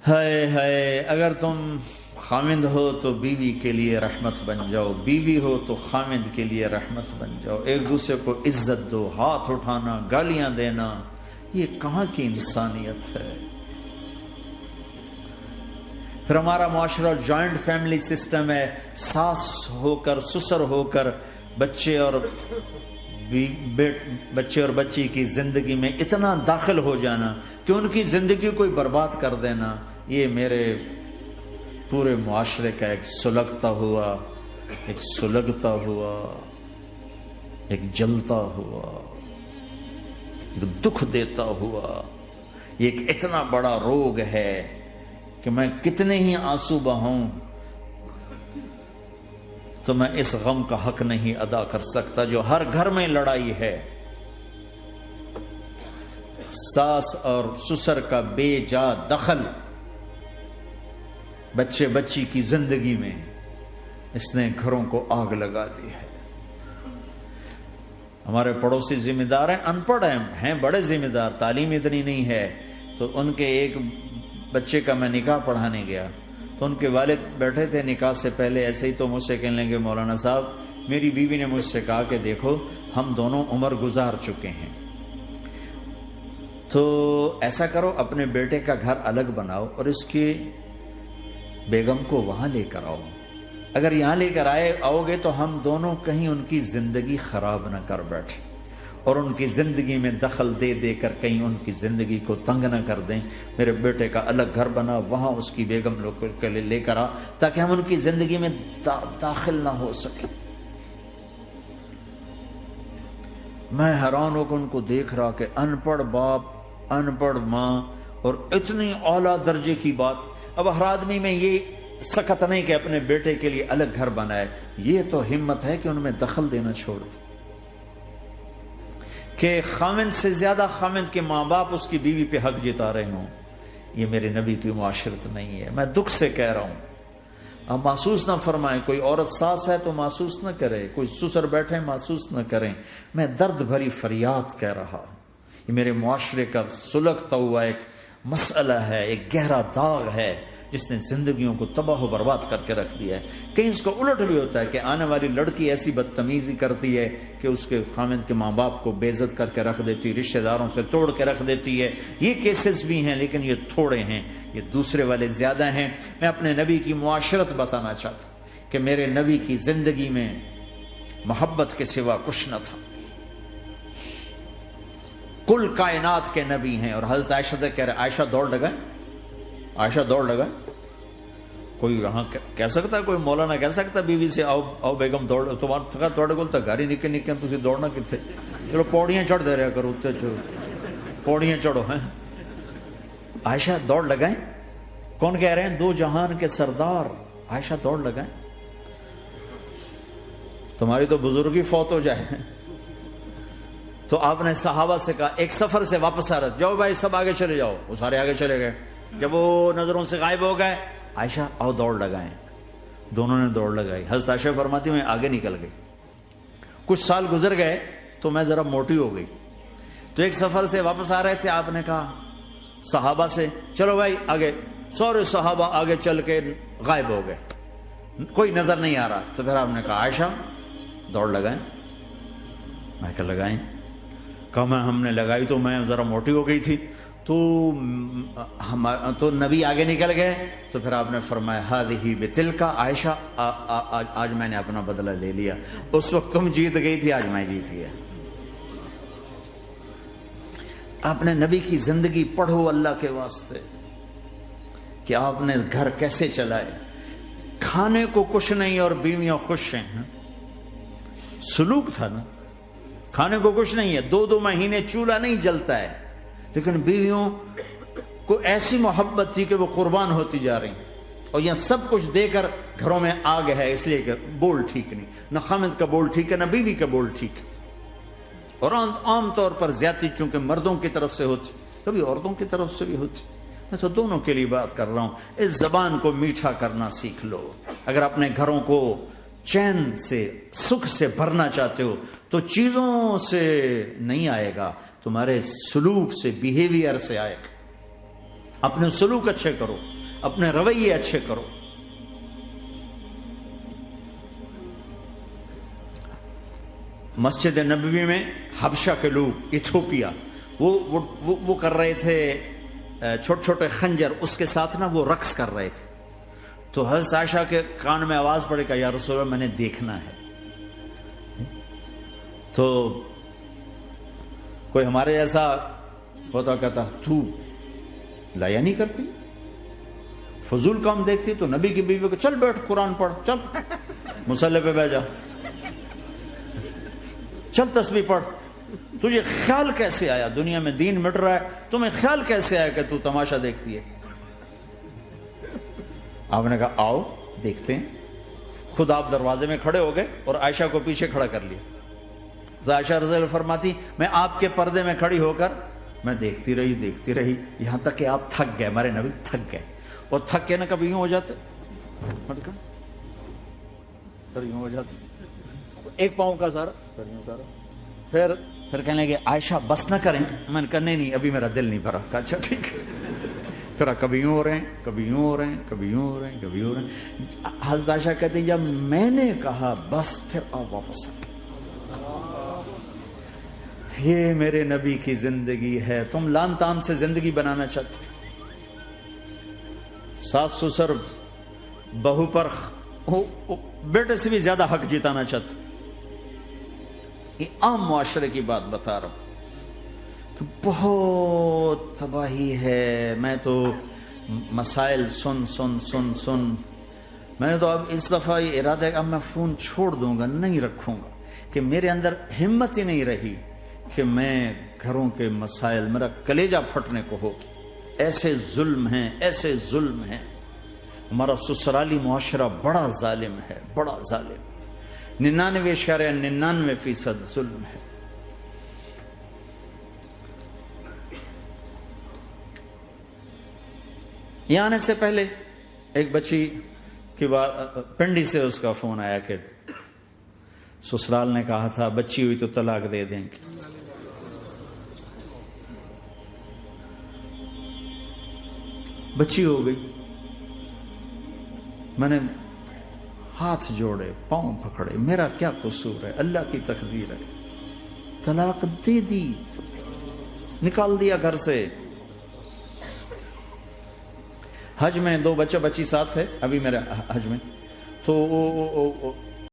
ہائے ہائے، اگر تم خامند ہو تو بیوی کے لیے رحمت بن جاؤ، بیوی ہو تو خامند کے لیے رحمت بن جاؤ، ایک دوسرے کو عزت دو، ہاتھ اٹھانا، گالیاں دینا، یہ کہاں کی انسانیت ہے؟ پھر ہمارا معاشرہ جوائنٹ فیملی سسٹم ہے، ساس ہو کر سسر ہو کر بچے اور بچی کی زندگی میں اتنا داخل ہو جانا کہ ان کی زندگی کو برباد کر دینا، یہ میرے پورے معاشرے کا ایک سلگتا ہوا، ایک جلتا ہوا، ایک دکھ دیتا ہوا، یہ ایک اتنا بڑا روگ ہے کہ میں کتنے ہی آنسو بہاؤں تو میں اس غم کا حق نہیں ادا کر سکتا جو ہر گھر میں لڑائی ہے۔ ساس اور سسر کا بے جا دخل بچی کی زندگی میں، اس نے گھروں کو آگ لگا دی ہے۔ ہمارے پڑوسی ذمہ دار ہیں، ان پڑھ ہیں بڑے ذمہ دار، تعلیم اتنی نہیں ہے، تو ان کے ایک بچے کا میں نکاح پڑھانے گیا تو ان کے والد بیٹھے تھے نکاح سے پہلے، ایسے ہی تو مجھ سے کہنے لگے مولانا صاحب میری بیوی نے مجھ سے کہا کہ دیکھو ہم دونوں عمر گزار چکے ہیں، تو ایسا کرو اپنے بیٹے کا گھر الگ بناؤ اور اس کی بیگم کو وہاں لے کر آؤ، اگر یہاں لے کر آؤ گے تو ہم دونوں کہیں ان کی زندگی خراب نہ کر بیٹھے اور ان کی زندگی میں دخل دے دے کر کہیں ان کی زندگی کو تنگ نہ کر دیں، میرے بیٹے کا الگ گھر بنا، وہاں اس کی بیگم لوگ کے لیے لے کر آ تاکہ ہم ان کی زندگی میں داخل نہ ہو سکے۔ میں حیران ہو کر ان کو دیکھ رہا کہ ان پڑھ باپ، ان پڑھ ماں، اور اتنی اعلیٰ درجے کی بات۔ اب ہر آدمی میں یہ سخت نہیں کہ اپنے بیٹے کے لیے الگ گھر بنائے، یہ تو ہمت ہے کہ ان میں دخل دینا چھوڑ دے، کہ خامند سے زیادہ خامند کے ماں باپ اس کی بیوی پہ حق جتا رہے ہوں، یہ میرے نبی کی معاشرت نہیں ہے۔ میں دکھ سے کہہ رہا ہوں، آپ محسوس نہ فرمائیں، کوئی عورت ساس ہے تو محسوس نہ کرے، کوئی سسر بیٹھے محسوس نہ کریں، میں درد بھری فریاد کہہ رہا ہوں، یہ میرے معاشرے کا سلگتا ہوا ایک مسئلہ ہے، ایک گہرا داغ ہے جس نے زندگیوں کو تباہ و برباد کر کے رکھ دیا ہے۔ کہیں اس کو الٹ بھی ہوتا ہے کہ آنے والی لڑکی ایسی بدتمیزی کرتی ہے کہ اس کے خامند کے ماں باپ کو بے عزت کر کے رکھ دیتی، رشتہ داروں سے توڑ کے رکھ دیتی ہے، یہ کیسز بھی ہیں لیکن یہ تھوڑے ہیں، یہ دوسرے والے زیادہ ہیں۔ میں اپنے نبی کی معاشرت بتانا چاہتا ہوں کہ میرے نبی کی زندگی میں محبت کے سوا کچھ نہ تھا، کل کائنات کے نبی ہیں۔ اور حضرت عائشہ سے کہہ رہے، عائشہ دوڑ لگائیں، عائشہ دوڑ لگائیں۔ کوئی یہاں کہہ سکتا ہے، کوئی مولانا کہہ سکتا بیوی سے آؤ بیگم دوڑ، تمہارا توڑے کو تو گھر ہی نکل تھی دوڑنا کتنے، چلو پوڑیاں چڑھ دے رہا کرو، پوڑیاں چڑھو ہیں۔ عائشہ دوڑ لگائیں، کون کہہ رہے ہیں؟ دو جہان کے سردار عائشہ دوڑ لگائیں، تمہاری تو بزرگی فوت ہو جائے۔ تو آپ نے صحابہ سے کہا، ایک سفر سے واپس آ رہے، جاؤ بھائی سب آگے چلے جاؤ، وہ سارے آگے چلے گئے۔ جب وہ نظروں سے غائب ہو گئے، عائشہ آؤ دوڑ لگائیں، دونوں نے دوڑ لگائی۔ حضرت عائشہ فرماتی میں آگے نکل گئی، کچھ سال گزر گئے تو میں ذرا موٹی ہو گئی، تو ایک سفر سے واپس آ رہے تھے، آپ نے کہا صحابہ سے چلو بھائی آگے، سورے صحابہ آگے چل کے غائب ہو گئے، کوئی نظر نہیں آ رہا، تو پھر آپ نے کہا عائشہ دوڑ لگائیں، میں کہا لگائیں، کہا میں ہم نے لگائی تو میں ذرا موٹی ہو گئی تھی، تو نبی آگے نکل گئے، تو پھر آپ نے فرمایا ہذہ بتلک، عائشہ آج میں نے اپنا بدلہ لے لیا، اس وقت تم جیت گئی تھی، آج میں جیت گیا۔ آپ نے نبی کی زندگی پڑھو اللہ کے واسطے کہ آپ نے گھر کیسے چلائے، کھانے کو کچھ نہیں اور بیویاں خوش ہیں، سلوک تھا نا، کھانے کو کچھ نہیں ہے، 2 مہینے چولہا نہیں جلتا ہے، لیکن بیویوں کو ایسی محبت تھی کہ وہ قربان ہوتی جا رہی، اور یہاں سب کچھ دے کر گھروں میں آگ ہے، اس لیے کہ بول ٹھیک نہیں، نہ خامد کا بول ٹھیک ہے نہ بیوی کا بول ٹھیک ہے، اور عام طور پر زیادتی چونکہ مردوں کی طرف سے ہوتی، کبھی عورتوں کی طرف سے بھی ہوتی، میں تو دونوں کے لیے بات کر رہا ہوں۔ اس زبان کو میٹھا کرنا سیکھ لو، اگر اپنے گھروں کو چین سے سکھ سے بھرنا چاہتے ہو تو چیزوں سے نہیں آئے گا، تمہارے سلوک سے، بیہیویئر سے آئے گا۔ اپنے سلوک اچھے کرو، اپنے رویے اچھے کرو. مسجد نبوی میں حبشہ کے لوگ، ایتھوپیا، وہ کر رہے تھے چھوٹے چھوٹے خنجر، اس کے ساتھ نا وہ رقص کر رہے تھے. تو حضرت عائشہ کے کان میں آواز پڑے کہ یا رسول اللہ میں نے دیکھنا ہے. تو کوئی ہمارے ایسا ہوتا کہتا تو لایا نہیں کرتی، فضول کام دیکھتی. تو نبی کی بیوی کو چل بیٹھ قرآن پڑھ، چل مصلی پہ بیٹھ جا، چل تسبیح پڑھ. تجھے خیال کیسے آیا دنیا میں دین مٹ رہا ہے، تمہیں خیال کیسے آیا کہ تو تماشا دیکھتی ہے؟ آپ نے کہا آؤ دیکھتے ہیں. خود آپ دروازے میں کھڑے ہو گئے اور عائشہ کو پیچھے کھڑا کر لیا. تو عائشہ رضی اللہ فرماتی میں آپ کے پردے میں کھڑی ہو کر میں دیکھتی رہی یہاں تک کہ آپ تھک گئے، ہمارے نبی تھک گئے. اور تھک کے نا کبھی یوں ہو جاتے، یوں ہو جاتے، ایک پاؤں کا سارا پھر کہنے لگے عائشہ بس نہ کریں. میں نے کہا نہیں ابھی میرا دل نہیں بھرا. اچھا ٹھیک ہے. پھر کبھی یوں ہو رہے ہیں، کبھی یوں ہو رہے ہیں، کبھی یوں ہو رہے ہیں، کبھی یوں ہو رہے ہیں. حضرت عائشہ کہتے ہیں جب میں نے کہا بس، پھر آپ واپس آ. یہ میرے نبی کی زندگی ہے. تم لان تان سے زندگی بنانا چاہتے، ساس سسر بہو پر بیٹے سے بھی زیادہ حق جتانا چاہتے. یہ عام معاشرے کی بات بتا رہا ہوں کہ بہت تباہی ہے. میں تو مسائل سن میں نے تو اب اس دفعہ یہ ارادہ ہے کہ اب میں فون چھوڑ دوں گا، نہیں رکھوں گا، کہ میرے اندر ہمت ہی نہیں رہی کہ میں گھروں کے مسائل، میرا کلیجہ پھٹنے کو ہو. ایسے ظلم ہیں، ایسے ظلم ہیں. ہمارا سسرالی معاشرہ بڑا ظالم ہے، بڑا ظالم. 99.99% ظلم ہے. یہاں آنے سے پہلے ایک بچی کی بات، پنڈی سے اس کا فون آیا کہ سسرال نے کہا تھا بچی ہوئی تو طلاق دے دیں گے. بچی ہو گئی. میں نے ہاتھ جوڑے، پاؤں پکڑے، میرا کیا قصور ہے، اللہ کی تقدیر ہے. طلاق دے دی، نکال دیا گھر سے. حج میں 2 بچے بچی ساتھ تھے ابھی میرے حج میں. تو